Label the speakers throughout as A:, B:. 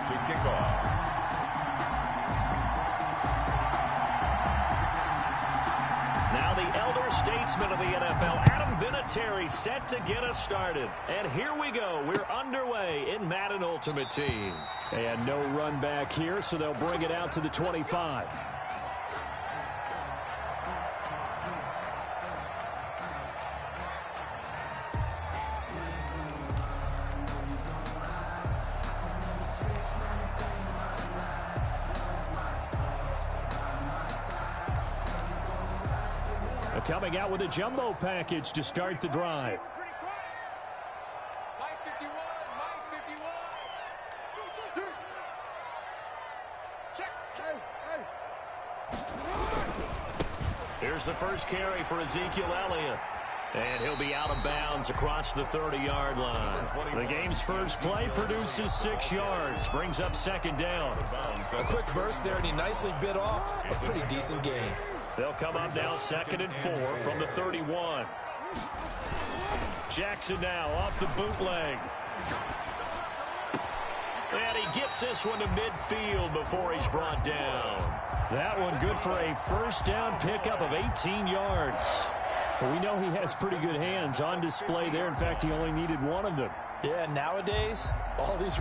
A: to kick off.
B: Now the elder statesman of the NFL, Adam Vinatieri, set to get us started. And here we go. We're underway in Madden Ultimate Team.
C: And no run back here, so they'll bring it out to the 25. Coming out with a jumbo package to start the drive.
B: Here's the first carry for Ezekiel Elliott. And he'll be out of bounds across the 30-yard line. The game's first play produces 6 yards. Brings up second down.
D: A quick burst there, and he nicely bit off a pretty decent gain.
B: They'll come up now 2nd and 4 from the 31. Jackson now off the bootleg. And he gets this one to midfield before he's brought down.
C: That one good for a first down pickup of 18 yards. We know he has pretty good hands on display there. In fact, he only needed one of them.
D: Yeah, nowadays, all these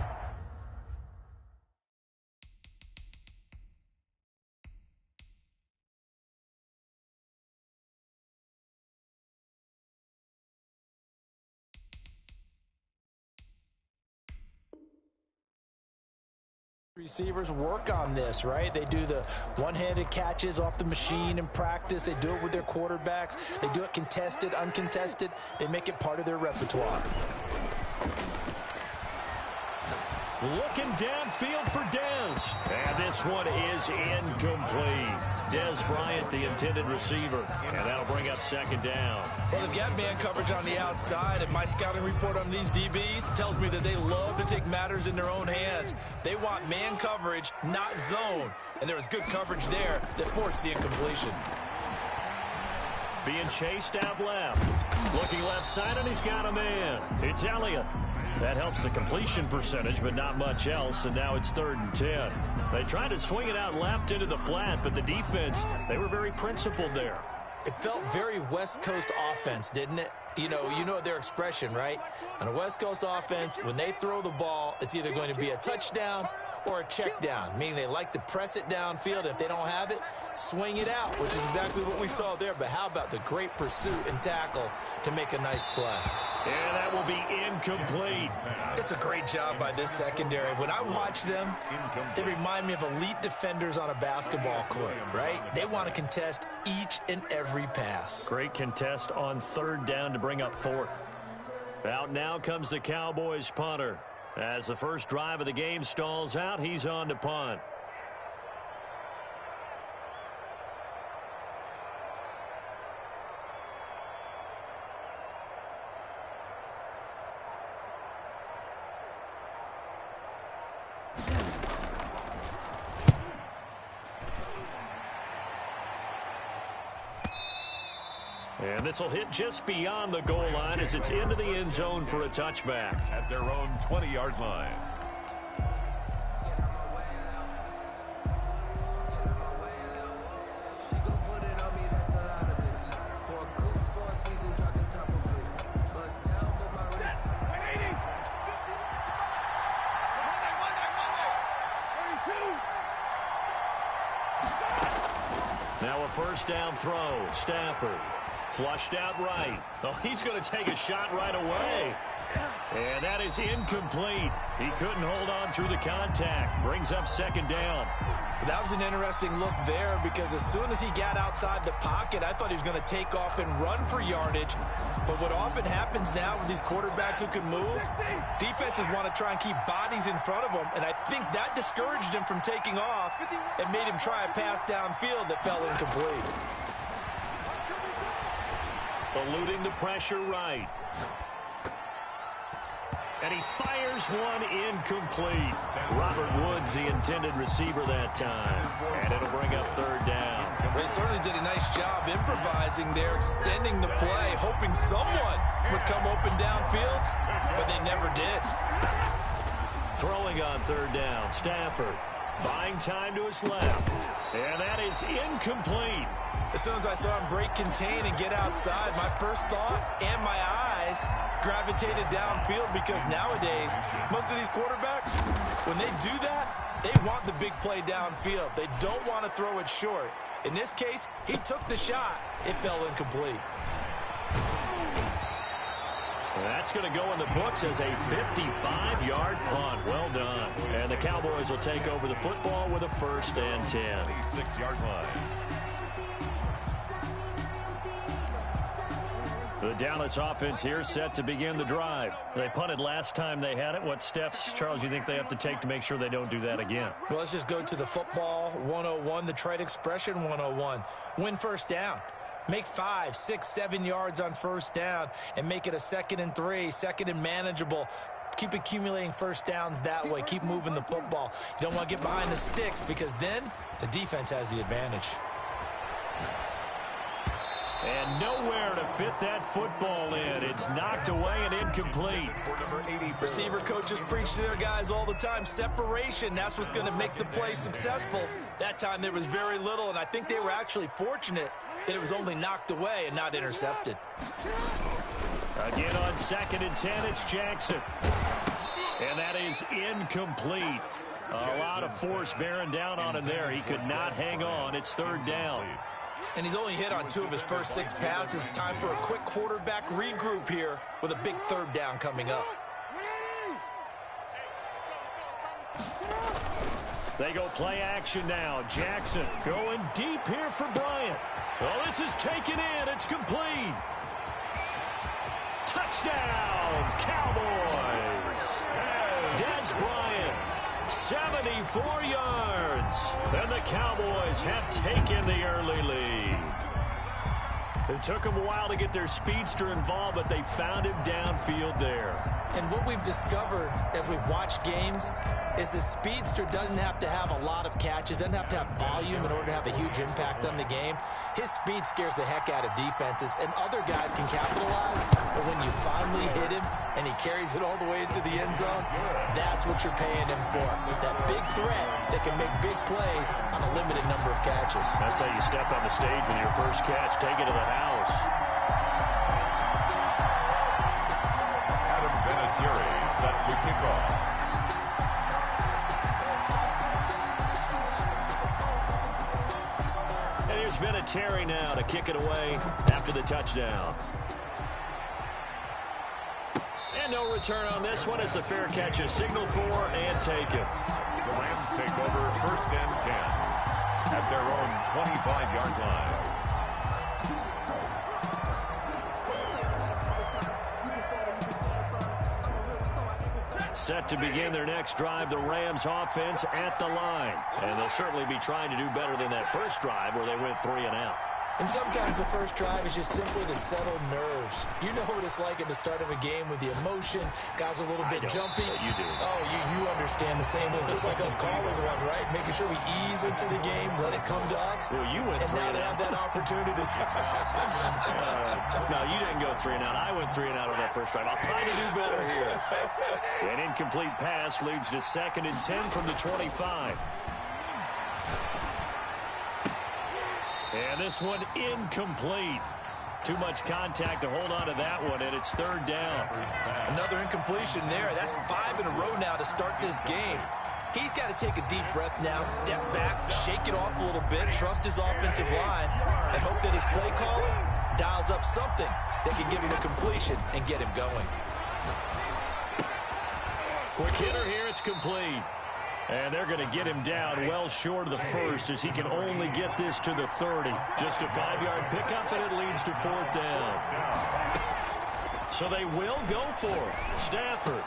D: receivers work on this, right? They do the one-handed catches off the machine in practice. They do it with their quarterbacks. They do it contested, uncontested. They make it part of their repertoire.
B: Looking downfield for Dez. And this one is incomplete. Dez Bryant, the intended receiver. And that'll bring up second down.
D: Well, they've got man coverage on the outside, and my scouting report on these DBs tells me that they love to take matters in their own hands. They want man coverage, not zone. And there was good coverage there that forced the incompletion.
B: Being chased out left. Looking left side, and he's got a man. It's Elliott. That helps the completion percentage, but not much else, and now it's 3rd and 10. They tried to swing it out left into the flat, but the defense, they were very principled there.
D: It felt very West Coast offense, didn't it? You know their expression, right? On a West Coast offense, when they throw the ball, it's either going to be a touchdown or a check down, meaning they like to press it downfield. If they don't have it, swing it out, which is exactly what we saw there. But how about the great pursuit and tackle to make a nice play?
B: And that will be incomplete.
D: It's a great job by this secondary. When I watch them, they remind me of elite defenders on a basketball court, right? They want to contest each and every pass.
B: Great contest on 3rd down to bring up 4th. Out now comes the Cowboys punter. As the first drive of the game stalls out, he's on to punt. And this will hit just beyond the goal line as it's into the end zone for a touchback.
A: At their own 20-yard line.
B: Now a first down throw. Stafford. Flushed out right. Oh, he's going to take a shot right away. And that is incomplete. He couldn't hold on through the contact. Brings up second down.
D: That was an interesting look there because as soon as he got outside the pocket, I thought he was going to take off and run for yardage. But what often happens now with these quarterbacks who can move, defenses want to try and keep bodies in front of them, and I think that discouraged him from taking off and made him try a pass downfield that fell incomplete.
B: Eluding the pressure right. And he fires one incomplete. Robert Woods, the intended receiver that time. And it'll bring up third down.
D: They certainly did a nice job improvising there, extending the play, hoping someone would come open downfield, but they never did.
B: Throwing on third down, Stafford. Buying time to his left. And that is incomplete.
D: As soon as I saw him break contain and get outside, my first thought and my eyes gravitated downfield, because nowadays, most of these quarterbacks, when they do that, they want the big play downfield. They don't want to throw it short. In this case, he took the shot. It fell incomplete.
B: That's going to go in the books as a 55-yard punt. Well done. And the Cowboys will take over the football with a 1st and 10.
A: 6-yard line.
B: The Dallas offense here set to begin the drive. They punted last time they had it. What steps, Charles, you think they have to take to make sure they don't do that again?
D: Well, let's just go to the football 101, the trite expression 101. Win first down. Make 5, 6, 7 yards on first down and make it a 2nd and 3, 2nd and manageable. Keep accumulating first downs that way. Keep moving the football. You don't want to get behind the sticks, because then the defense has the advantage.
B: And nowhere to fit that football in. It's knocked away and incomplete.
D: Receiver coaches preach to their guys all the time. Separation, that's what's going to make the play successful. That time there was very little, and I think they were actually fortunate that it was only knocked away and not intercepted.
B: Again on 2nd and 10, it's Jackson. And that is incomplete. A lot of force bearing down on him there. He could not hang on. It's 3rd down.
D: And he's only hit on 2 of his first 6 passes. Time for a quick quarterback regroup here with a big 3rd down coming up.
B: They go play action now. Jackson going deep here for Bryant. Oh, this is taken in. It's complete. Touchdown, Cowboys. Des Bryant, 74 yards. And the Cowboys have taken the early lead. It took them a while to get their speedster involved, but they found him downfield there.
D: And what we've discovered as we've watched games is the speedster doesn't have to have a lot of catches, doesn't have to have volume in order to have a huge impact on the game. His speed scares the heck out of defenses, and other guys can capitalize. But when you finally hit him and he carries it all the way into the end zone, that's what you're paying him for. That big threat that can make big plays on a limited number of catches.
B: That's how you step on the stage with your first catch. Take it to the house.
A: Set to kick off.
B: And here's Vinatieri now to kick it away after the touchdown. And no return on this one as the fair catch is signaled for and taken.
A: The Rams take over 1st and 10 at their own 25-yard line.
B: Set to begin their next drive, the Rams offense at the line. And they'll certainly be trying to do better than that first drive where they went 3 and out.
D: And sometimes the first drive is just simply to settle nerves. You know what it's like at the start of a game with the emotion. Guys a little bit jumpy.
B: You do.
D: Oh, you understand the same thing. Just like us calling one, right? Making sure we ease into the game, let it come to us.
B: Well, you went 3
D: and now
B: and
D: they
B: out.
D: have that opportunity.
B: No, you didn't go 3 and out. I went 3 and out on that first drive. I'll try to do better here. An incomplete pass leads to 2nd and 10 from the 25. And this one incomplete. Too much contact to hold on to that one, and it's 3rd down.
D: Another incompletion there. That's 5 in a row now to start this game. He's got to take a deep breath now, step back, shake it off a little bit, trust his offensive line, and hope that his play caller dials up something that can give him a completion and get him going.
B: Quick hitter here, it's complete. And they're going to get him down well short of the first as he can only get this to the 30. Just a 5-yard pickup, and it leads to 4th down. So they will go for it. Stafford.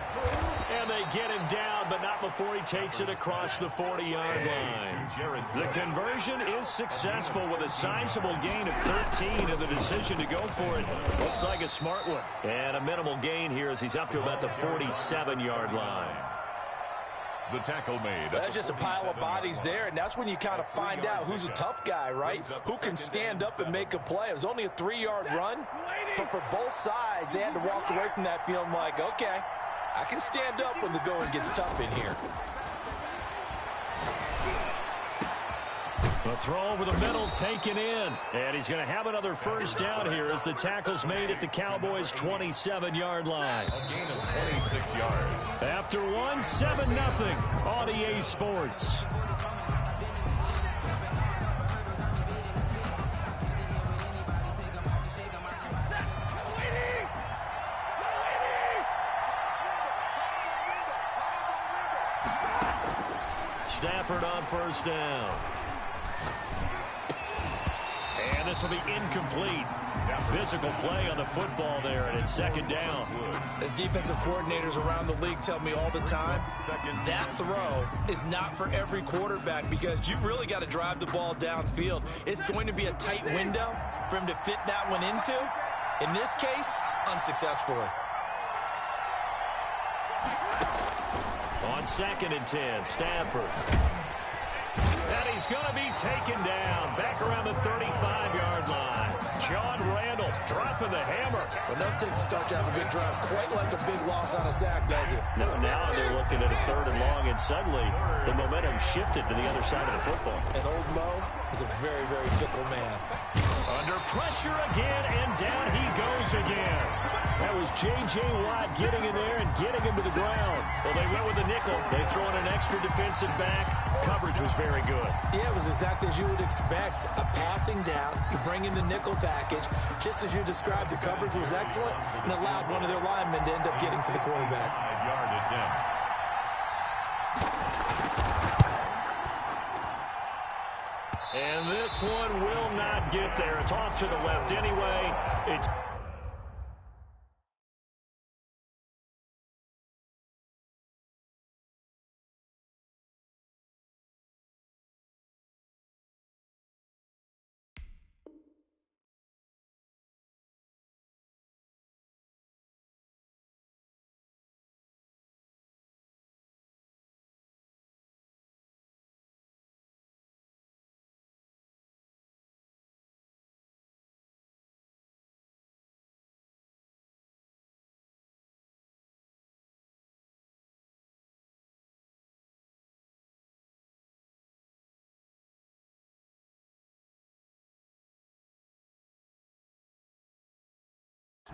B: And they get him down, but not before he takes it across the 40-yard line. The conversion is successful with a sizable gain of 13, and the decision to go for it looks like a smart one. And a minimal gain here as he's up to about the 47-yard line.
A: The tackle made.
D: That's just a pile of bodies there, and that's when you kind of find out who's a tough guy, right? Who can stand up and make a play. It was only a 3-yard run, but for both sides, they had to walk away from that feeling like, okay, I can stand up when the going gets tough in here.
B: The throw over the middle taken in. And he's going to have another first down here as the tackle's made at the Cowboys' 27-yard line.
A: A gain of 26 yards.
B: After one, 7-0 on EA Sports. Stafford on first down. And this will be incomplete. Physical play on the football there, and it's second down.
D: As defensive coordinators around the league tell me all the time, that throw is not for every quarterback because you've really got to drive the ball downfield. It's going to be a tight window for him to fit that one into. In this case, unsuccessfully.
B: On 2nd and 10, Stafford. And he's going to be taken down back around the 35-yard line. John Randall dropping the hammer.
D: Well, that takes a start to have a good drive. Quite like a big loss on a sack, does it?
B: No, now they're looking at a 3rd and long, and suddenly the momentum shifted to the other side of the football.
D: And old Mo is a very, very fickle man.
B: Under pressure again, and down he goes again. That was J.J. Watt getting in there and getting him to the ground. Well, they went with a nickel. They throw in an extra defensive back. Coverage was very good.
D: Yeah, it was exactly as you would expect. A passing down, you bring in the nickel package. Just as you described, the coverage was excellent and allowed one of their linemen to end up getting to the quarterback.
A: 5-yard attempt.
B: And this one will not get there. It's off to the left anyway. It's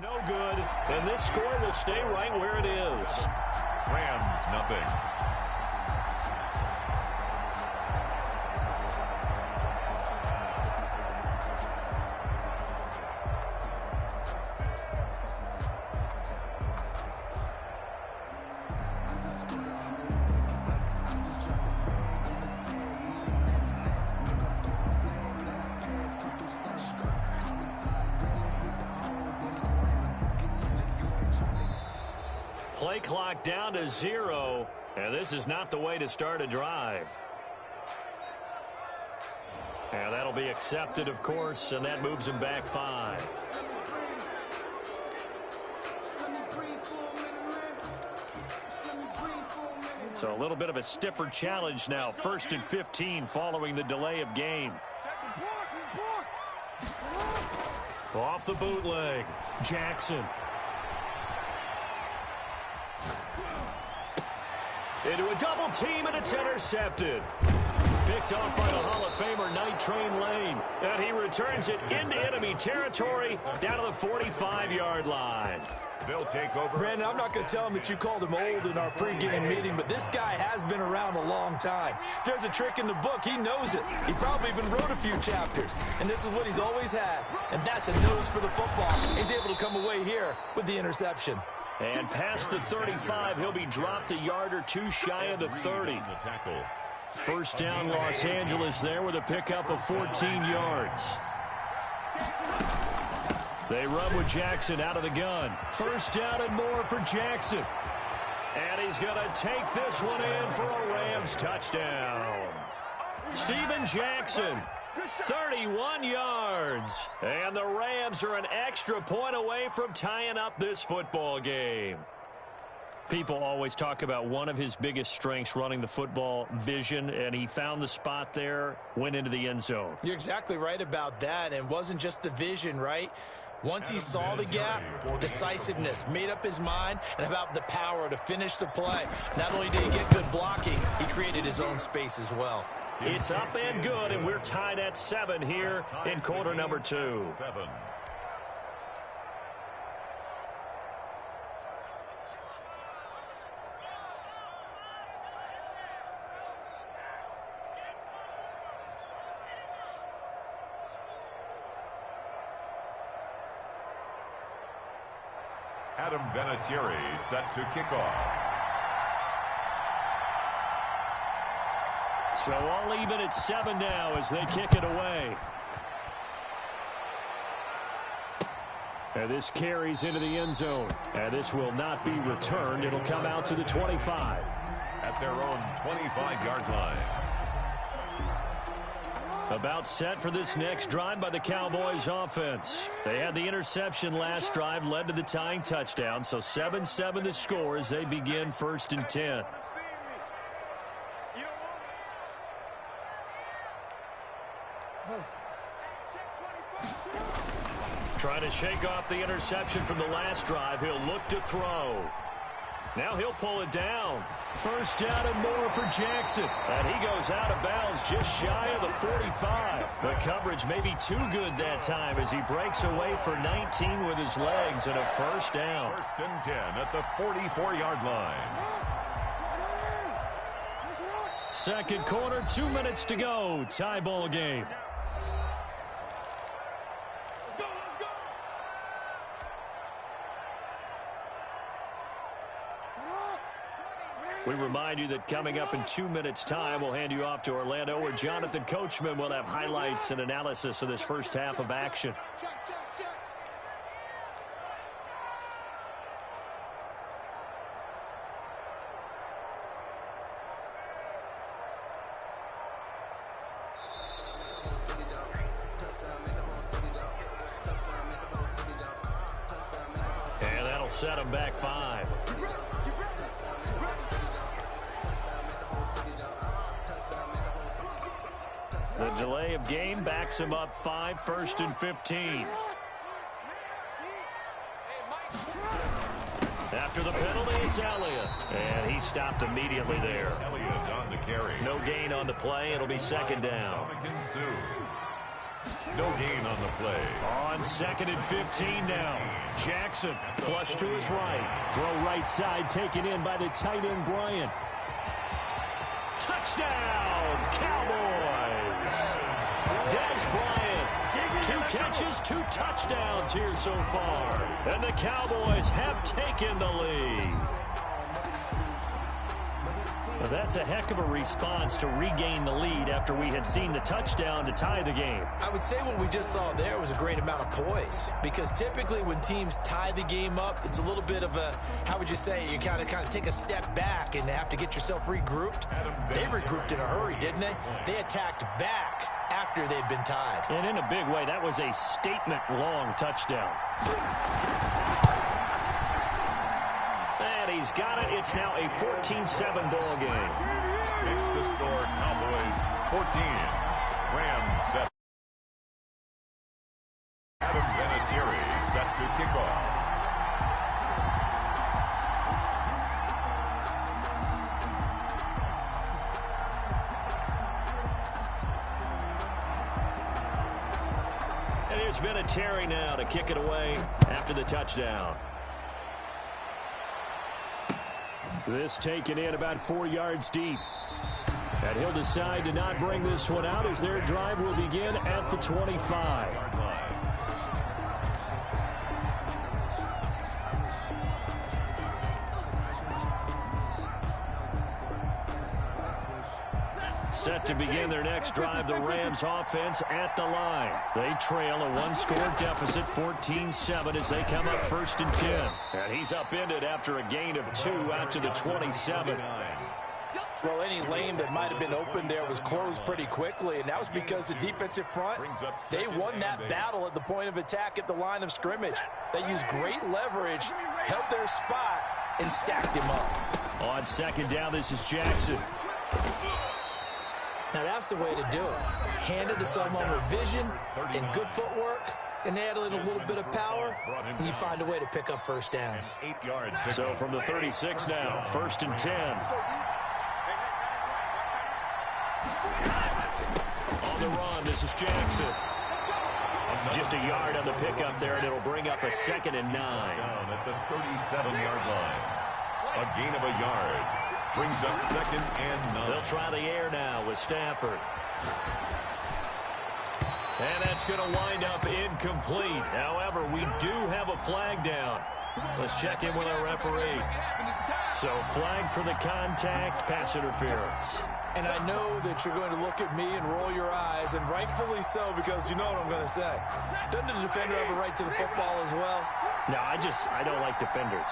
B: no good, and this score will stay right where it is.
A: Rams, nothing.
B: Play clock down to 0, and this is not the way to start a drive. And that'll be accepted, of course, and that moves him back 5. So a little bit of a stiffer challenge now. 1st and 15 following the delay of game. Off the bootleg, Jackson. Into a double team, and it's intercepted. Picked off by the Hall of Famer Night Train Lane. And he returns it into enemy territory down to the 45-yard line.
A: They'll take over.
D: Brandon, I'm not going to tell him that you called him old in our pregame meeting, but this guy has been around a long time. If there's a trick in the book, he knows it. He probably even wrote a few chapters. And this is what he's always had. And that's a nose for the football. He's able to come away here with the interception.
B: And past the 35, he'll be dropped a yard or two shy of the 30. First down, Los Angeles there with a pickup of 14 yards. They run with Jackson out of the gun. First down and more for Jackson. And he's going to take this one in for a Rams touchdown. Steven Jackson, 31 yards. And the Rams are an extra point away from tying up this football game. People always talk about one of his biggest strengths running the football, vision, and he found the spot there, went into the end zone.
D: You're exactly right about that, and it wasn't just the vision, right? Once he saw the gap, decisiveness, made up his mind, and about the power to finish the play. Not only did he get good blocking, he created his own space as well.
B: It's up and good, and we're tied at 7 here in quarter number 2.
A: 7. Adam Vinatieri set to kick off.
B: So all even at 7 now as they kick it away. And this carries into the end zone. And this will not be returned. It'll come out to the 25.
A: At their own 25-yard line.
B: About set for this next drive by the Cowboys offense. They had the interception last drive, led to the tying touchdown. So 7-7 the score as they begin 1st and 10. Trying to shake off the interception from the last drive. He'll look to throw. Now he'll pull it down. 1st down and more for Jackson. And he goes out of bounds just shy of the 45. The coverage may be too good that time as he breaks away for 19 with his legs and a 1st down.
A: 1st and 10 at the 44-yard line.
B: 2nd quarter, 2 minutes to go. Tie ball game. We remind you that coming up in 2 minutes' time, we'll hand you off to Orlando, where Jonathan Coachman will have highlights and analysis of this first half of action. And that'll set him back 5. The delay of game backs him up 5, 1st and 15. After the penalty, it's Elliott. And he stopped immediately there.
A: Elliott on the carry.
B: No gain on the play. It'll be 2nd down.
A: No gain on the play.
B: On 2nd and 15 now. Jackson flush to his right. Throw right side taken in by the tight end Bryant. Touchdown, Cowboys. Des Bryant, 2 catches, 2 touchdowns here so far. And the Cowboys have taken the lead. Well, that's a heck of a response to regain the lead after we had seen the touchdown to tie the game.
D: I would say what we just saw there was a great amount of poise, because typically when teams tie the game up, it's a little bit of a, how would you say, you kind of take a step back and have to get yourself regrouped. They regrouped in a hurry, didn't they? They attacked back after they'd been tied.
B: And in a big way, that was a statement-long touchdown. And he's got it. It's now a 14-7 ball game.
A: Makes the score Cowboys 14. Rams set. Adam Vinatieri set to kick off.
B: And here's Vinatieri now to kick it away after the touchdown. This taken in about 4 yards deep. And he'll decide to not bring this one out as their drive will begin at the 25. Set to begin their next drive, the Rams offense at the line. They trail a 1-score deficit, 14-7, as they come up 1st and 10. And he's upended after a gain of 2 out to the 27.
D: Well, any lane that might have been open there was closed pretty quickly, and that was because the defensive front, they won that battle at the point of attack at the line of scrimmage. They used great leverage, held their spot, and stacked him up.
B: On 2nd down, this is Jackson.
D: Now, that's the way to do it. Hand it to someone with vision and good footwork, and add in a little bit of power, and you find a way to pick up first downs.
B: So from the 36 now, 1st and 10. On the run, this is Jackson. Just a yard on the pickup there, and it'll bring up a 2nd and 9.
A: Down at the 37-yard line. A gain of a yard. Brings up 2nd and 9.
B: They'll try the air now with Stafford. And that's going to wind up incomplete. However, we do have a flag down. Let's check in with our referee. So flag for the contact, pass interference.
D: And I know that you're going to look at me and roll your eyes, and rightfully so, because you know what I'm going to say. Doesn't the defender have a right to the football as well?
B: No, I don't like defenders.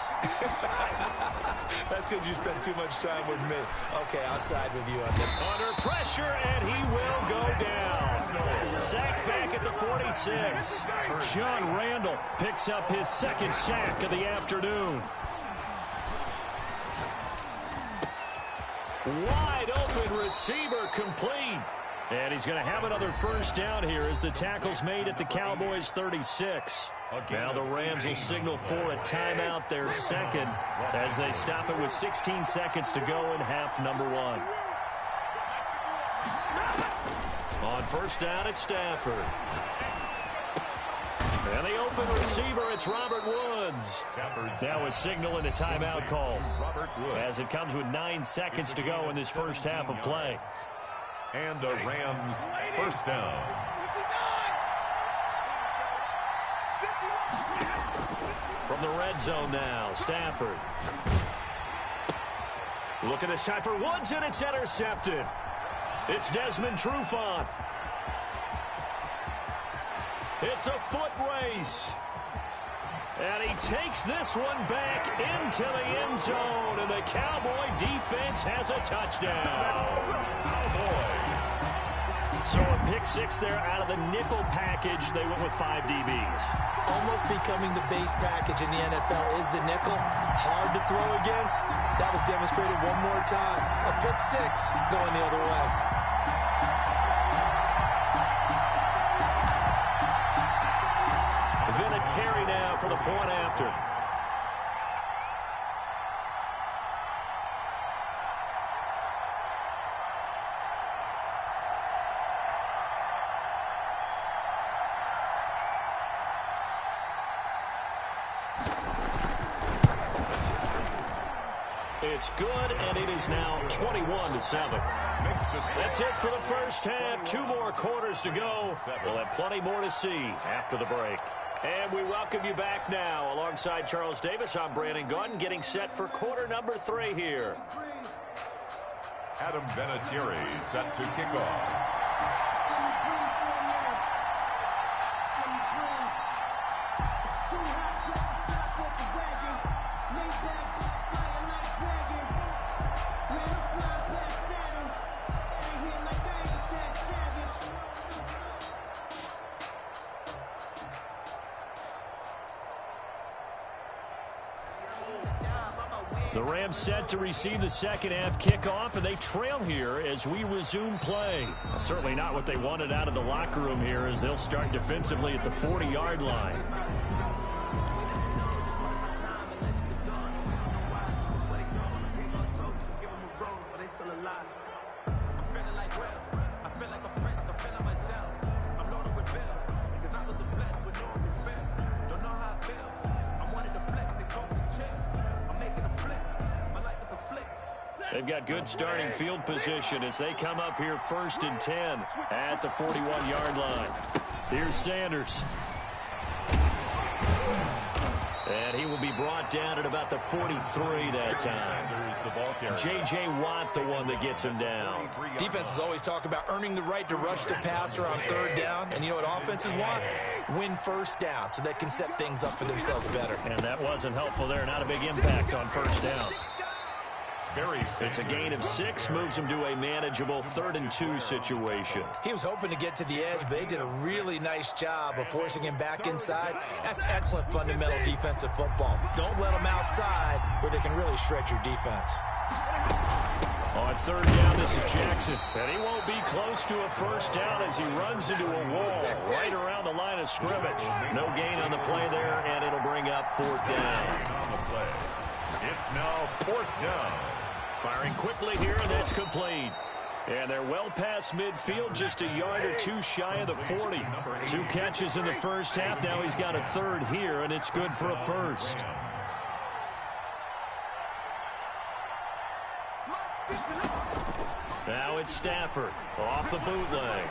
D: That's because you spent too much time with me. Okay, I'll side with you on that.
B: Under pressure, and he will go down. Sacked back at the 46. John Randall picks up his 2nd sack of the afternoon. Wide open receiver complete. And he's going to have another first down here as the tackle's made at the Cowboys' 36. Now the Rams will signal for a timeout, their 2nd, as they stop it with 16 seconds to go in half number 1. On first down, it's Stafford. And the open receiver, it's Robert Woods. Now a signal and a timeout call as it comes with 9 seconds to go in this first half of play.
A: And a Rams first down.
B: From the red zone now, Stafford. Look at this time for Woods, and it's intercepted. It's Desmond Trufant. It's a foot race. And he takes this one back into the end zone, and the Cowboy defense has a touchdown. So a pick 6 there out of the nickel package. They went with 5 DBs.
D: Almost becoming the base package in the NFL is the nickel. Hard to throw against. That was demonstrated one more time. A pick 6 going the other way.
B: Vinatieri now for the point after. It's good, and it is now 21-7. That's it for the first half. 2 more quarters to go. We'll have plenty more to see after the break. And we welcome you back now. Alongside Charles Davis, I'm Brandon Gunn, getting set for quarter number 3 here.
A: Adam Vinatieri set to kick off.
B: The Rams set to receive the second half kickoff, and they trail here as we resume play. Certainly not what they wanted out of the locker room here, as they'll start defensively at the 40-yard line. They've got good starting field position as they come up here 1st and 10 at the 41-yard line. Here's Sanders. And he will be brought down at about the 43 that time. J.J. Watt, the one that gets him down.
D: Defenses always talk about earning the right to rush the passer on 3rd down. And you know what offenses want? Win first down so they can set things up for themselves better.
B: And that wasn't helpful there. Not a big impact on 1st down. It's a gain of 6, moves him to a manageable 3rd and 2 situation.
D: He was hoping to get to the edge, but they did a really nice job of forcing him back inside. That's excellent fundamental defensive football. Don't let them outside where they can really shred your defense.
B: On third down, this is Jackson. And he won't be close to a first down as he runs into a wall right around the line of scrimmage. No gain on the play there, and it'll bring up fourth down.
A: On the play. It's now fourth down.
B: Firing quickly here, and that's complete. And they're well past midfield, just a yard or two shy of the 40. 2 catches in the first half. Now he's got a third here, and it's good for a first. Now it's Stafford off the bootleg.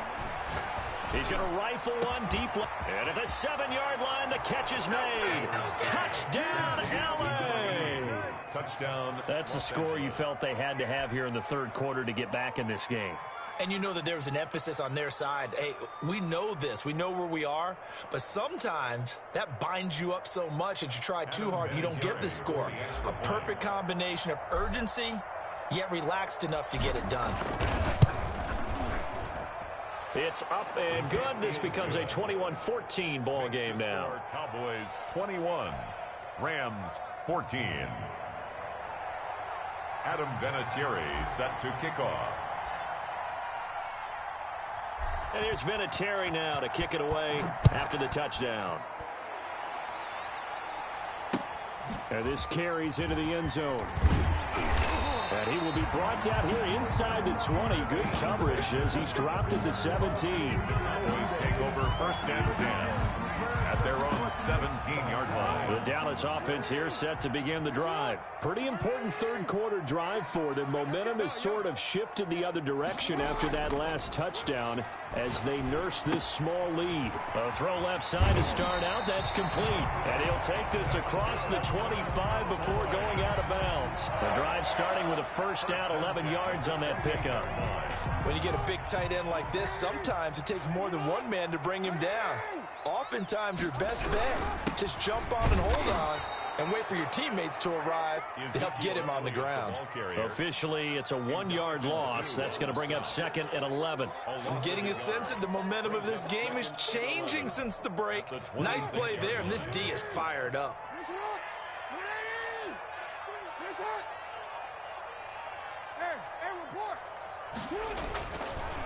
B: He's going to rifle one deep. And at the 7-yard line, the catch is made. Touchdown, L.A.
A: Touchdown.
B: That's a score you felt they had to have here in the third quarter to get back in this game.
D: And you know that there was an emphasis on their side. Hey, we know this. We know where we are. But sometimes that binds you up so much that you try too hard, you don't get the score. A perfect combination of urgency, yet relaxed enough to get it done.
B: It's up and good. This becomes a 21-14 ball game now.
A: Cowboys 21, Rams 14. Adam Vinatieri set to kick off.
B: And here's Vinatieri now to kick it away after the touchdown. And this carries into the end zone. And he will be brought down here inside the 20. Good coverage as he's dropped at the 17.
A: Cowboys take over first and 10 at their own 17-yard line.
B: The Dallas offense here set to begin the drive. Pretty important third quarter drive for them. Momentum has sort of shifted the other direction after that last touchdown as they nurse this small lead. A throw left side to start out. That's complete. And he'll take this across the 25 before going out of bounds. The drive starting with a first down, 11 yards on that pickup.
D: When you get a big tight end like this, sometimes it takes more than one man to bring him down. Oftentimes, your best bet, just jump on and hold on and wait for your teammates to arrive to help get him on the ground.
B: Officially, it's a 1-yard loss. That's going to bring up 2nd and 11.
D: I'm getting a sense that the momentum of this game is changing since the break. Nice play there, and this D is fired up.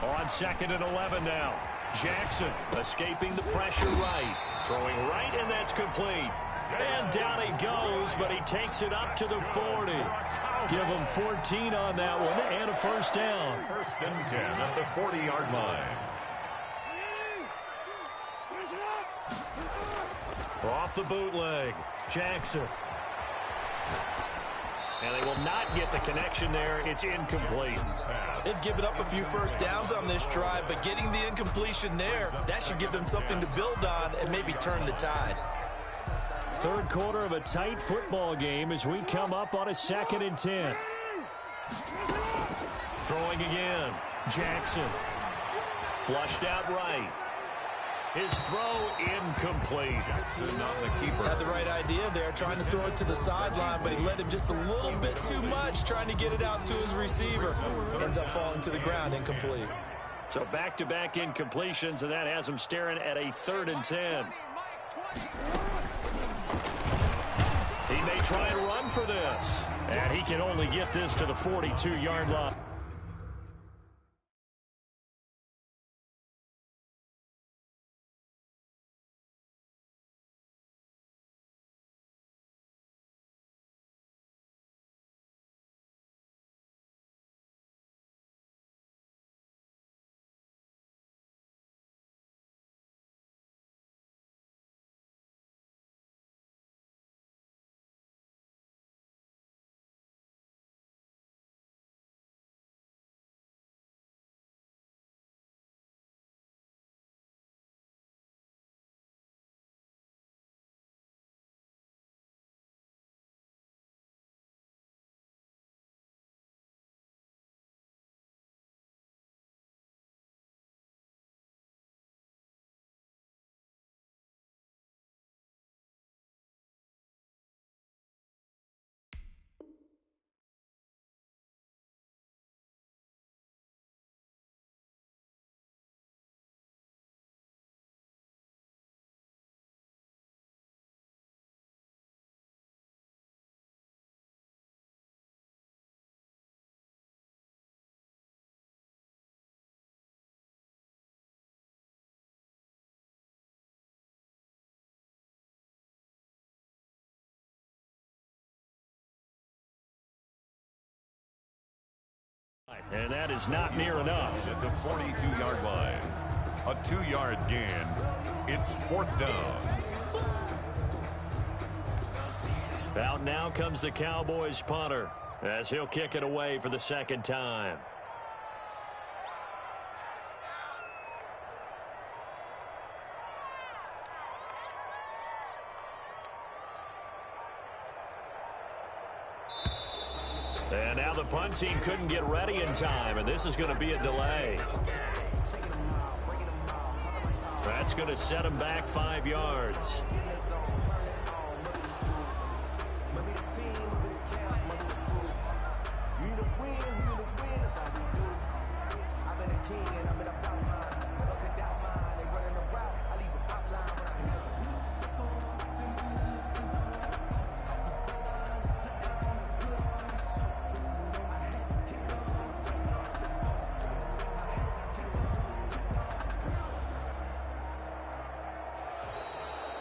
B: On 2nd and 11 now. Jackson escaping the pressure right. Throwing right, and that's complete. And down he goes, but he takes it up to the 40. Give him 14 on that one and a first down.
A: First and 10 at the 40-yard line.
B: Off the bootleg. Jackson. And they will not get the connection there. It's incomplete.
D: They've given up a few first downs on this drive, but getting the incompletion there, that should give them something to build on and maybe turn the tide.
C: Third quarter of a tight football game as we come up on a 2nd and 10.
B: Throwing again. Jackson. Flushed out right. His throw incomplete.
A: Not the keeper.
D: Had the right idea there, trying to throw it to the sideline, but he let him just a little bit too much, trying to get it out to his receiver. Ends up falling to the ground, incomplete.
B: So back-to-back incompletions, and that has him staring at a 3rd and 10. He may try and run for this. And he can only get this to the 42-yard line. And that is not near enough.
A: At the 42-yard line. A 2-yard gain. It's 4th down.
B: Out now comes the Cowboys punter as he'll kick it away for the second time. And now the punt team couldn't get ready in time, and this is going to be a delay. That's going to set him back 5 yards.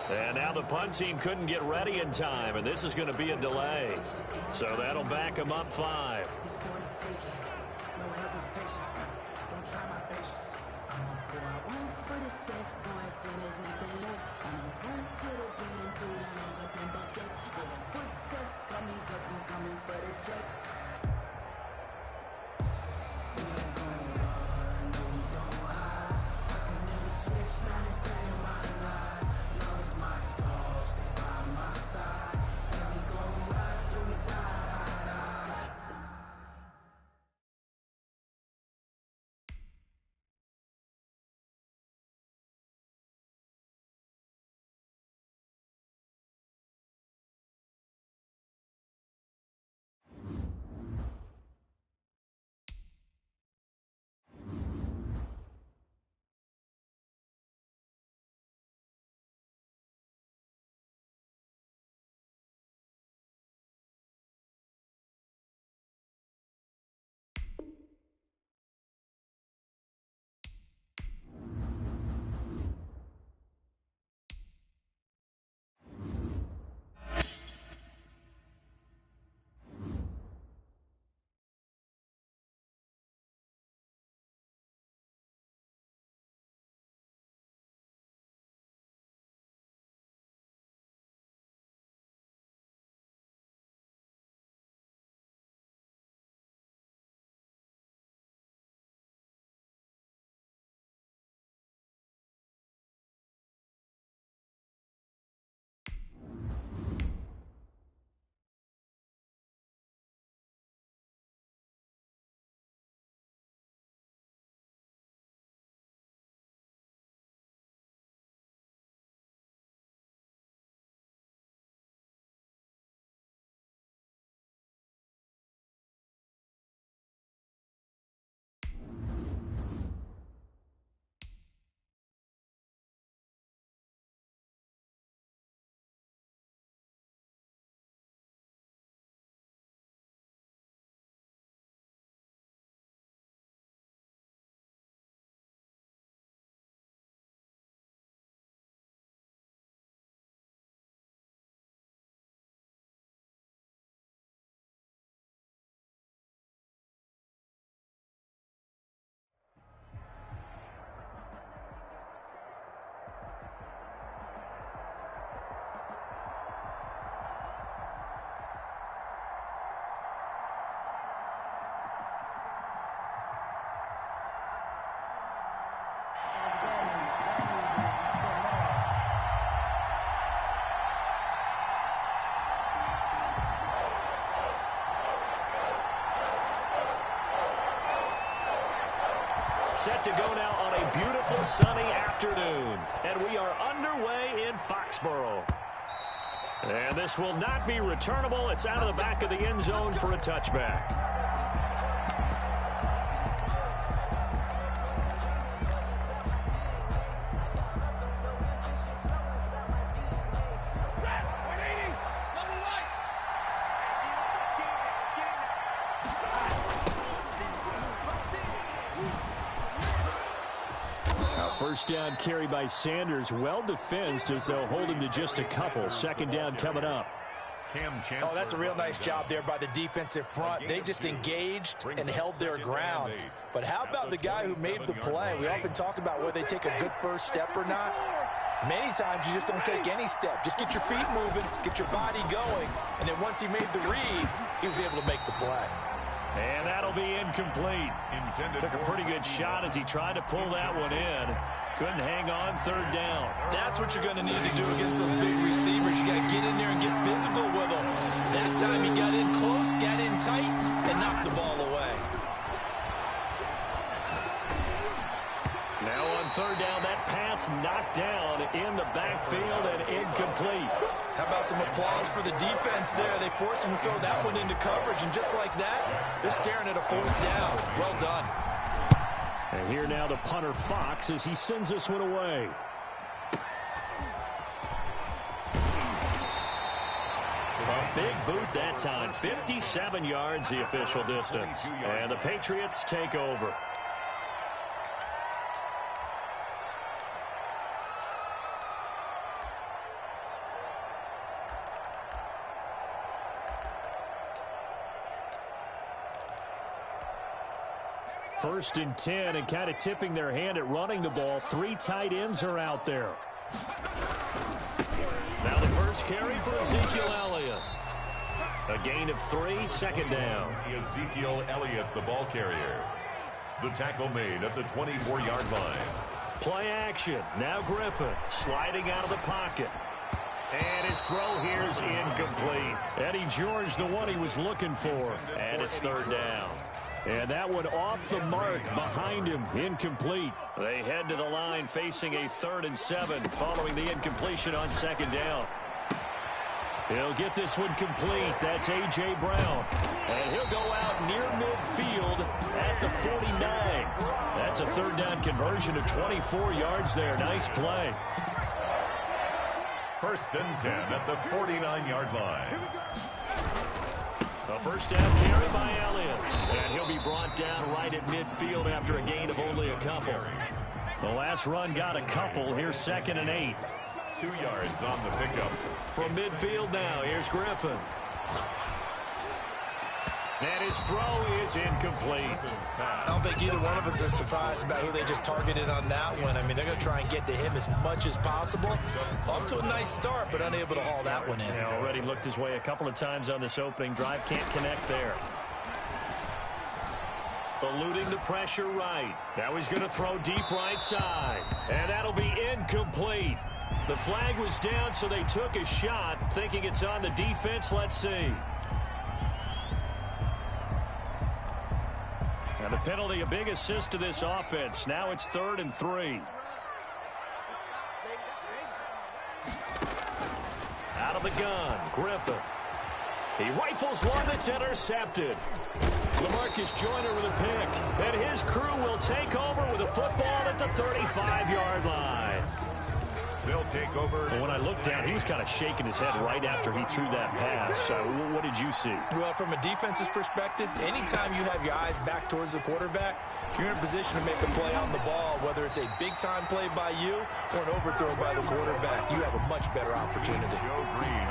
B: And now the punt team couldn't get ready in time, and this is going to be a delay. So that'll back them up 5. Set to go now on a beautiful sunny afternoon. And we are underway in Foxborough. And this will not be returnable. It's out of the back of the end zone for a touchback. First down carry by Sanders, well defensed as they'll hold him to just a couple. Second down coming up.
D: Oh, that's a real nice job there by the defensive front. They just engaged and held their ground. But how about the guy who made the play? We often talk about whether they take a good first step or not. Many times you just don't take any step. Just get your feet moving, get your body going, and then once he made the read, he was able to make the play.
B: And that'll be incomplete. Took a pretty good shot as he tried to pull that one in. Couldn't hang on third down.
D: That's what you're going to need to do against those big receivers. You got to get in there and get physical with them. That time he got in close, got in tight, and knocked the ball away.
B: Now on third down, that pass knocked down in the backfield and incomplete.
D: How about some applause for the defense there? They forced him to throw that one into coverage, and just like that, they're staring at a fourth down. Well done.
C: And here now the punter Fox as he sends this one away.
B: A big boot that time. 57 yards the official distance. And the Patriots take over.
C: First and 10, and kind of tipping their hand at running the ball. 3 tight ends are out there.
B: Now the first carry for Ezekiel Elliott. A gain of 3, second down.
A: Ezekiel Elliott, the ball carrier. The tackle made at the 24-yard line.
B: Play action. Now Griffin sliding out of the pocket. And his throw here is incomplete.
C: Eddie George, the one he was looking for.
B: And it's third down.
C: And that one off the mark behind him, incomplete.
B: They head to the line facing a 3rd and 7 following the incompletion on second down.
C: He'll get this one complete. That's A.J. Brown.
B: And he'll go out near midfield at the 49.
C: That's a third down conversion of 24 yards there. Nice play.
A: First and 10 at the 49-yard line.
B: A first down carry by Elliott. And he'll be brought down right at midfield after a gain of only a couple.
C: The last run got a couple. Here's 2nd and 8.
A: 2 yards on the pickup.
B: From midfield now, here's Griffin. And his throw is incomplete.
D: I don't think either one of us is surprised about who they just targeted on that one. I mean, they're going to try and get to him as much as possible. Off to a nice start, but unable to haul that one in.
B: Yeah, already looked his way a couple of times on this opening drive. Can't connect there. Eluding the pressure right. Now he's going to throw deep right side. And that'll be incomplete. The flag was down, so they took a shot, thinking it's on the defense. Let's see. And the penalty, a big assist to this offense. Now it's 3rd and 3. Out of the gun, Griffin. He rifles one that's intercepted. LaMarcus Joyner with a pick. And his crew will take over with a football at the 35-yard line.
A: They'll take over.
C: Well, when I looked down, he was kind of shaking his head right after he threw that pass. So what did you see?
D: Well, from a defense's perspective, anytime you have your eyes back towards the quarterback, you're in a position to make a play on the ball, whether it's a big-time play by you or an overthrow by the quarterback. You have a much better opportunity.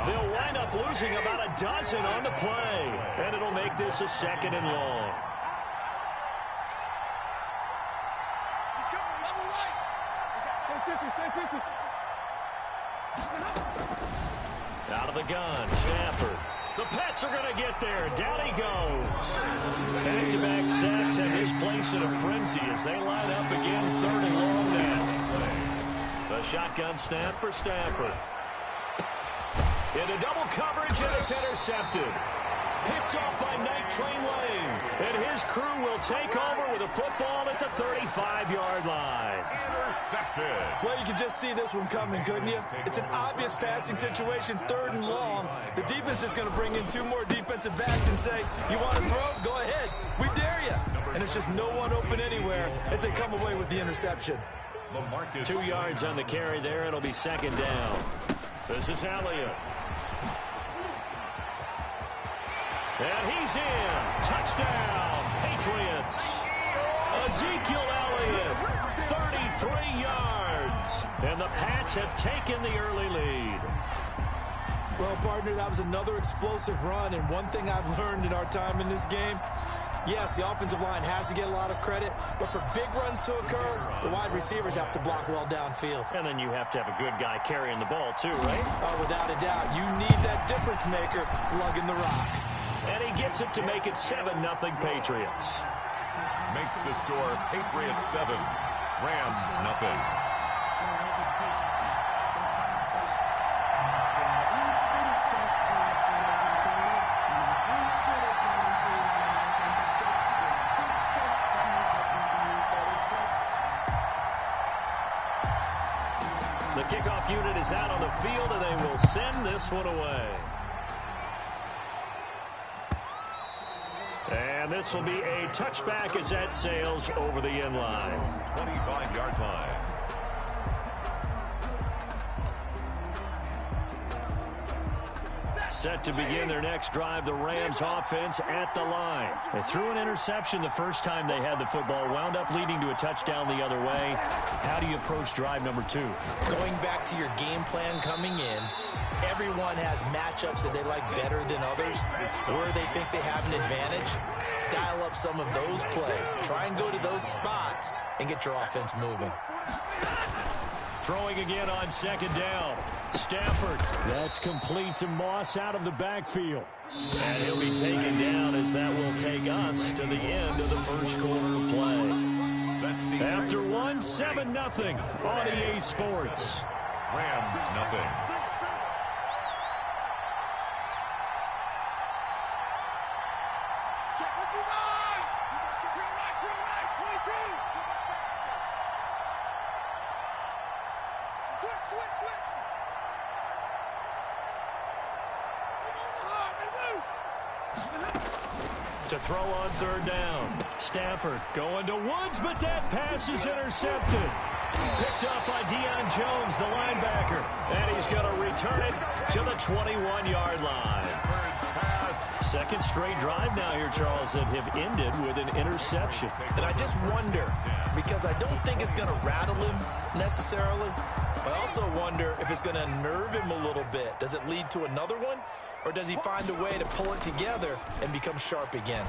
B: They'll wind up losing about a dozen on the play, and it'll make this a 2nd and long. Out of the gun, Stafford. The Pats are going to get there. Down he goes. Back-to-back sacks and this place in a frenzy as they line up again 3rd and long now. The shotgun snap for Stafford. Into double coverage, and it's intercepted. Picked off by Night Train Lane. And his crew will take over with a football at the 35-yard line.
A: Intercepted.
D: Well, you can just see this one coming, couldn't you? It's an obvious passing situation, 3rd and long. The defense is going to bring in 2 more defensive backs and say, you want to throw? Go ahead. We dare you. And it's just no one open anywhere as they come away with the interception.
B: 2 yards on the carry there. It'll be 2nd down. This is Elliott. And he's in. Touchdown, Patriots. Ezekiel Elliott, 33 yards. And the Pats have taken the early lead.
D: Well, partner, that was another explosive run, and one thing I've learned in our time in this game, yes, the offensive line has to get a lot of credit, but for big runs to occur, the wide receivers have to block well downfield.
B: And then you have to have a good guy carrying the ball too, right?
D: Oh, without a doubt. You need that difference maker lugging the rock.
B: And he gets it to make it 7-0 Patriots.
A: Makes the score Patriots 7, Rams nothing.
B: The kickoff unit is out on the field, and they will send this one away. And this will be a touchback as that sails over the end line.
A: 25-yard line.
B: Set to begin their next drive, the Rams offense at the line. They threw an interception the first time they had the football, wound up leading to a touchdown the other way. How do you approach drive number 2?
D: Going back to your game plan coming in, everyone has matchups that they like better than others, where they think they have an advantage. Dial up some of those plays. Try and go to those spots and get your offense moving.
B: Throwing again on second down. Stafford. That's complete to Moss out of the backfield. And he'll be taken down as that will take us to the end of the first quarter of play. After one, 7-0 on EA Sports.
A: Rams nothing.
B: To throw on third down. Stafford going to Woods, but that pass is intercepted. Picked up by Deion Jones, the linebacker. And he's going to return it to the 21-yard line. Second straight drive now here, Charles, that have ended with an interception.
E: And I just wonder, because I don't think it's going to rattle him necessarily, but I also wonder if it's going to nerve him a little bit. Does it lead to another one? Or does he find a way to pull it together and become sharp again?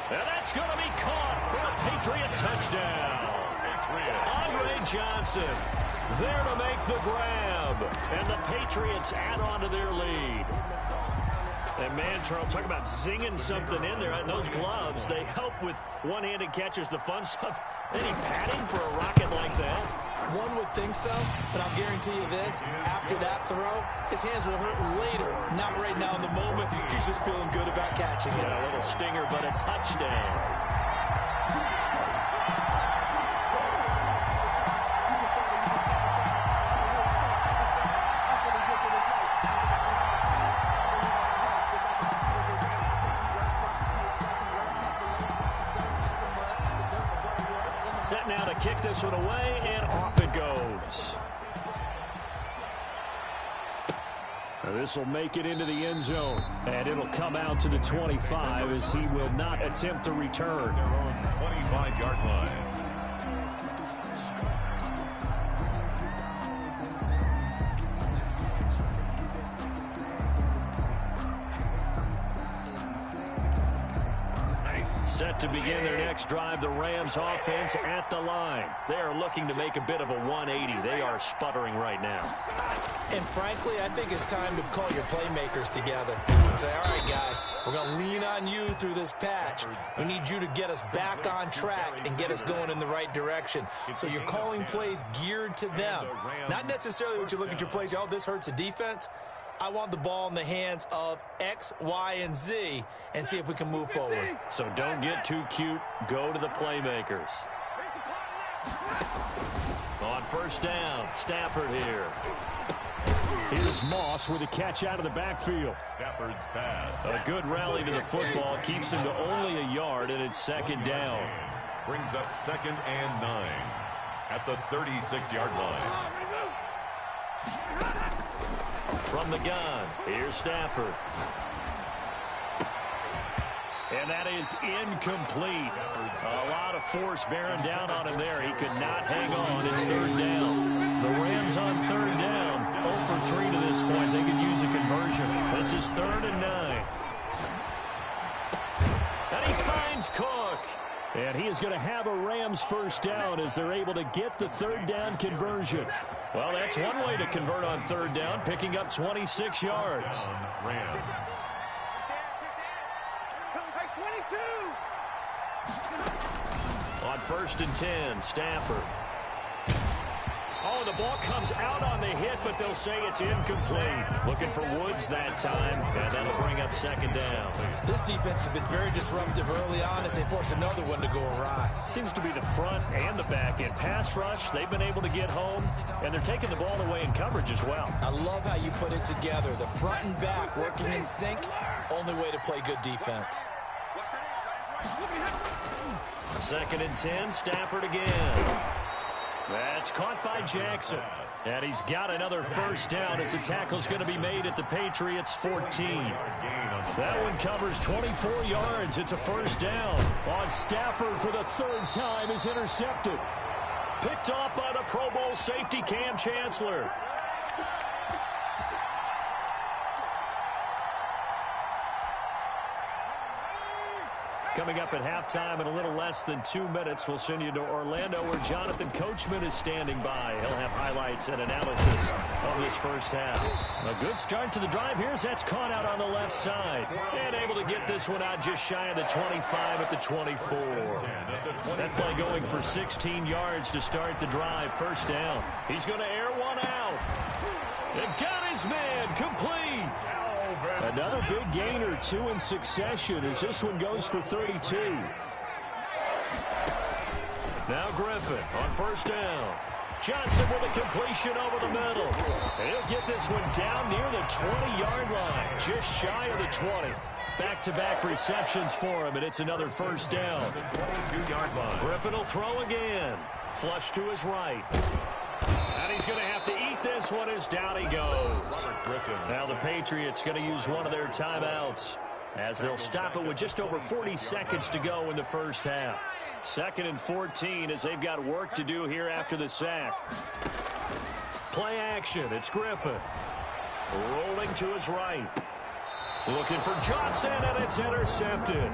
B: And that's going to be caught for a Patriot touchdown. Andre Johnson there to make the grab. And the Patriots add on to their lead. And man, Charles, talk about zinging something in there. And those gloves, they help with one-handed catches, the fun stuff. Any padding for a rocket like that?
D: One would think so, but I'll guarantee you this. After that throw, his hands will hurt later. Not right now in the moment. He's just feeling good about catching it.
B: Yeah, a little stinger, but a touchdown. Set now to kick this one away, and off it goes. This will make it into the end zone, and it'll come out to the 25 as he will not attempt to return.
A: 25-yard line.
B: Set to begin their next drive, the Rams offense at the line. They are looking to make a bit of a 180. They are sputtering right now.
D: And frankly, I think it's time to call your playmakers together and say, all right, guys, we're going to lean on you through this patch. We need you to get us back on track and get us going in the right direction. So you're calling plays geared to them. Not necessarily when you look at your plays, oh, this hurts the defense. I want the ball in the hands of X, Y, and Z and see if we can move forward.
B: So don't get too cute. Go to the playmakers. On first down, Stafford here. Here's Moss with a catch out of the backfield.
A: Stafford's pass.
B: A good rally to the football keeps him to only a yard, and it's second down.
A: Brings up 2nd and 9 at the 36-yard line.
B: From the gun, here's Stafford. And that is incomplete. A lot of force bearing down on him there. He could not hang on. It's third down. The Rams on third down. 0 for 3 to this point. They could use a conversion. This is 3rd and 9. And he finds Cook. And he is going to have a Rams first down as they're able to get the 3rd down conversion. Well, that's one way to convert on 3rd down, picking up 26 yards.
A: Rams.
B: On 1st and 10, Stafford. Oh, the ball comes out on the hit, but they'll say it's incomplete. Looking for Woods that time, and that'll bring up 2nd down.
D: This defense has been very disruptive early on as they force another one to go awry.
B: Seems to be the front and the back end. Pass rush, they've been able to get home, and they're taking the ball away in coverage as well.
D: I love how you put it together. The front and back working in sync, only way to play good defense.
B: 2nd and 10, Stafford again. That's caught by Jackson. And he's got another first down as the tackle's going to be made at the Patriots 14. That one covers 24 yards. It's a first down. On Stafford for the 3rd time is intercepted. Picked off by the Pro Bowl safety Cam Chancellor. Coming up at halftime in a little less than 2 minutes, we'll send you to Orlando where Jonathan Coachman is standing by. He'll have highlights and analysis of this first half. A good start to the drive here as that's caught out on the left side. And able to get this one out just shy of the 25 at the 24. That play going for 16 yards to start the drive. First down. He's going to air one out. They've got his man complete. Another big gainer, 2 in succession as this one goes for 32. Now Griffin on first down. Johnson with a completion over the middle. And he'll get this one down near the 20-yard line, just shy of the 20. Back-to-back receptions for him, and it's another first down.
A: 22-yard line.
B: Griffin will throw again. Flush to his right. And he's going to have to eat this one as down he goes. Now the Patriots going to use one of their timeouts as they'll stop it with just over 40 seconds to go in the first half. 2nd and 14 as they've got work to do here after the sack. Play action. It's Griffin. Rolling to his right. Looking for Johnson, and it's intercepted.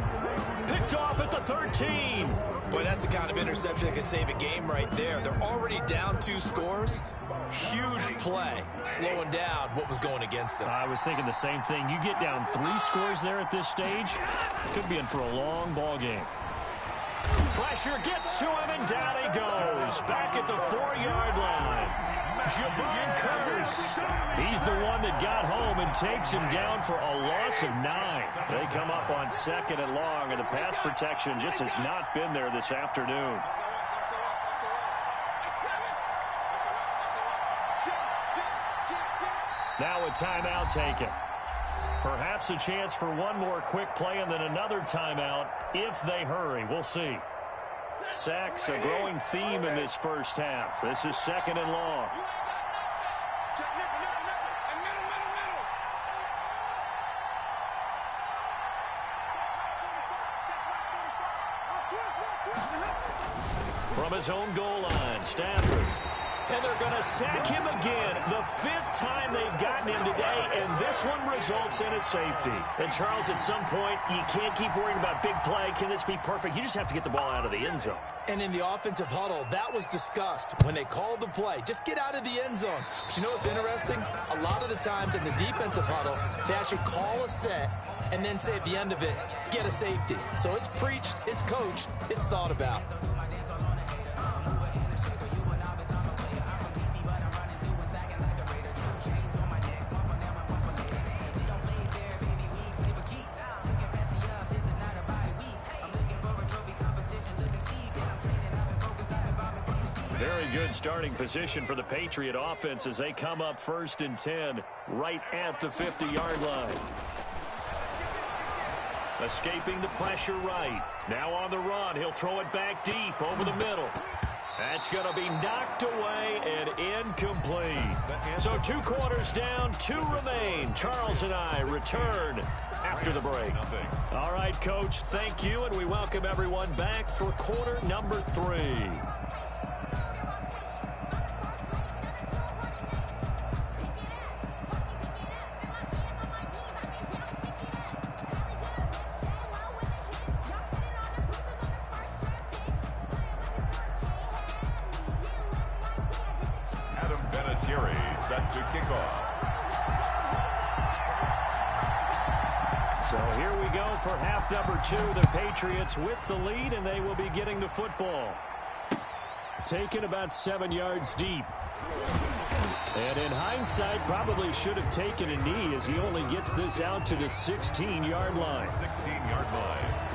B: Picked off at the 13.
D: Boy, that's the kind of interception that could save a game right there. They're already down 2 scores. Huge play, slowing down what was going against them.
C: I was thinking the same thing. You get down 3 scores there at this stage, could be in for a long ball game.
B: Pressure gets to him, and down he goes. Back at the 4-yard line. Javon Curse. He's the one that got home and takes him down for a loss of 9. They come up on 2nd and long, and the pass protection just has not been there this afternoon. Now a timeout taken. Perhaps a chance for one more quick play and then another timeout if they hurry. We'll see. Sacks a growing theme in this first half. This is 2nd and long. From his own goal line, Stafford. And they're going to sack him again. The 5th time they've gotten him today, and this one results in a safety. And, Charles, at some point, you can't keep worrying about big play. Can this be perfect? You just have to get the ball out of the end zone.
D: And in the offensive huddle, that was discussed when they called the play. Just get out of the end zone. But you know what's interesting? A lot of the times in the defensive huddle, they actually call a set and then say at the end of it, get a safety. So it's preached, it's coached, it's thought about.
B: Very good starting position for the Patriot offense as they come up 1st and 10 right at the 50-yard line. Escaping the pressure right. Now on the run. He'll throw it back deep over the middle. That's going to be knocked away and incomplete. So 2 quarters down, 2 remain. Charles and I return after the break. All right, Coach, thank you, and we welcome everyone back for quarter number 3.
A: Set to kick off.
B: So here we go for half number 2. The Patriots with the lead, and they will be getting the football.
C: Taken about 7 yards deep. And in hindsight, probably should have taken a knee as he only gets this out to the 16-yard line.
A: 16-yard line.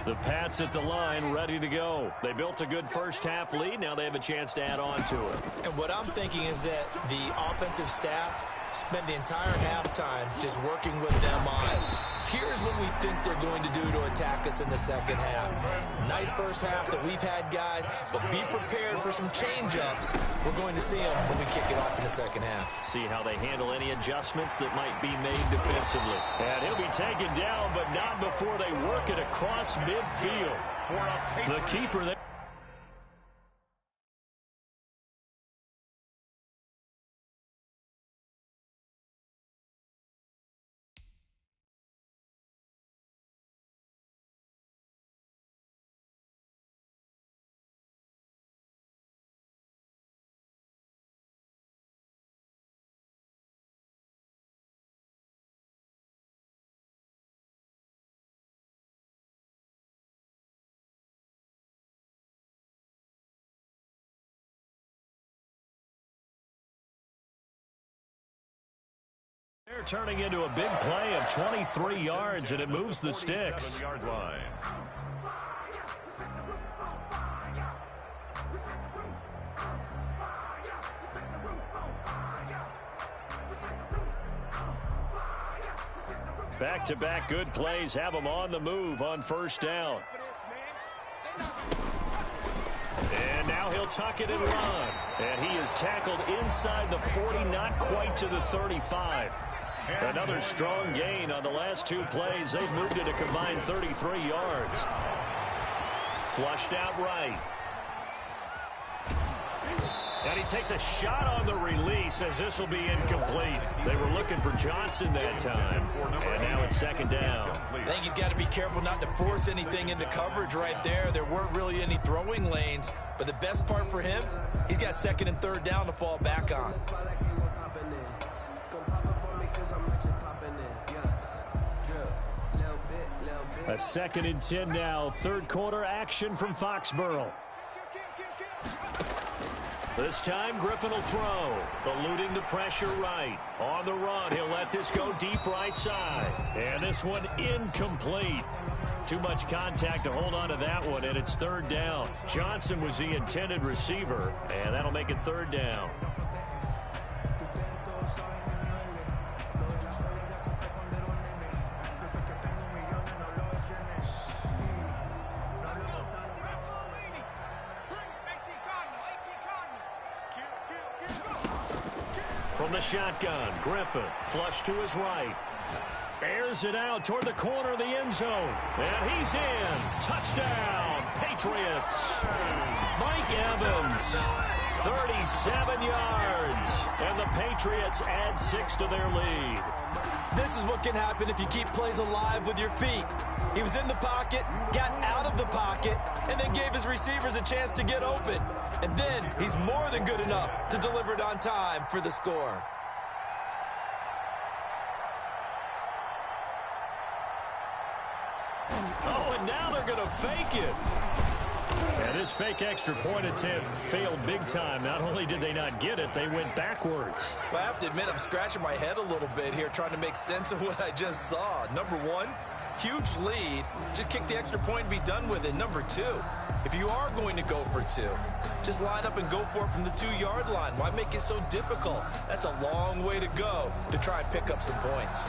B: The Pats at the line, ready to go. They built a good first-half lead. Now they have a chance to add on to it.
D: And what I'm thinking is that the offensive staff spent the entire halftime just working with them on, here's what we think they're going to do to attack us in the second half. Nice first half that we've had, guys, but be prepared for some change-ups. We're going to see them when we kick it off in the second half.
B: See how they handle any adjustments that might be made defensively. And he'll be taken down, but not before they work it across midfield. The keeper there. They're turning into a big play of 23 yards, and it moves the sticks.
A: Line.
B: Back-to-back good plays have them on the move on first down. And now he'll tuck it and run. And he is tackled inside the 40, not quite to the 35. Another strong gain on the last 2 plays. They've moved it a combined 33 yards. Flushed out right. And he takes a shot on the release as this will be incomplete. They were looking for Johnson that time. And now it's second down.
E: I think he's got to be careful not to force anything into coverage right there. There weren't really any throwing lanes. But the best part for him, he's got second and third down to fall back on.
C: A 2nd and 10 now. Third quarter action from Foxborough.
B: This time, Griffin will throw. Eluding the pressure right. On the run, he'll let this go deep right side. And this one incomplete. Too much contact to hold on to that one, and it's third down. Johnson was the intended receiver, and that'll make it third down. From the shotgun, Griffin, flush to his right. Airs it out toward the corner of the end zone. And he's in. Touchdown, Patriots. Mike Evans, 37 yards. And the Patriots add 6 to their lead.
E: This is what can happen if you keep plays alive with your feet. He was in the pocket, got out of the pocket, and then gave his receivers a chance to get open. And then he's more than good enough to deliver it on time for the score.
B: Oh, and now they're going to fake it. And this fake extra point attempt failed big time. Not only did they not get it, they went backwards.
E: Well, I have to admit, I'm scratching my head a little bit here trying to make sense of what I just saw. Number one, huge lead. Just kick the extra point and be done with it. Number two, if you are going to go for 2, just line up and go for it from the 2-yard line. Why make it so difficult? That's a long way to go to try and pick up some points.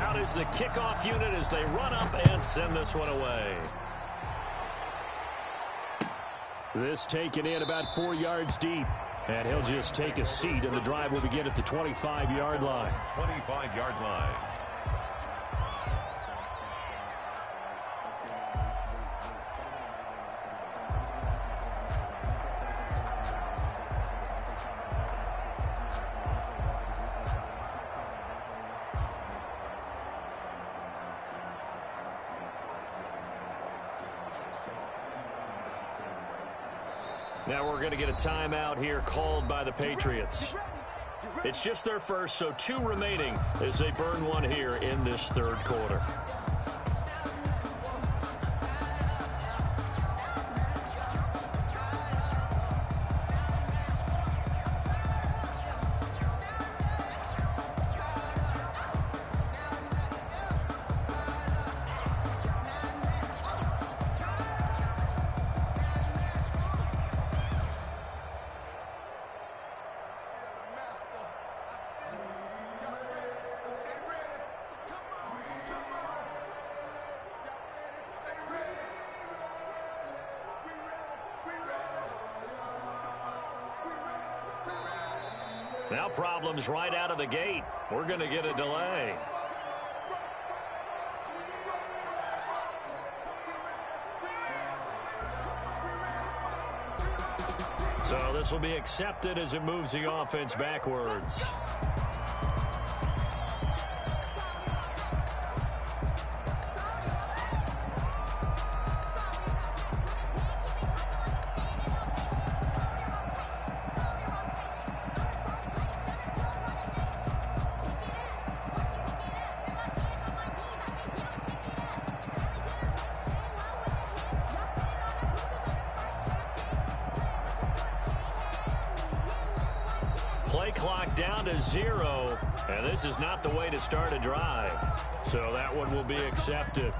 B: Out is the kickoff unit as they run up and send this one away.
C: This taken in about 4 yards deep. And he'll just take a seat, and the drive will begin at the 25-yard line.
A: 25-yard line.
B: Now we're going to get a timeout here called by the Patriots. It's just their first, so 2 remaining as they burn one here in this third quarter. Now problems right out of the gate. We're going to get a delay. So this will be accepted as it moves the offense backwards. Play clock down to 0, and this is not the way to start a drive. So that one will be accepted.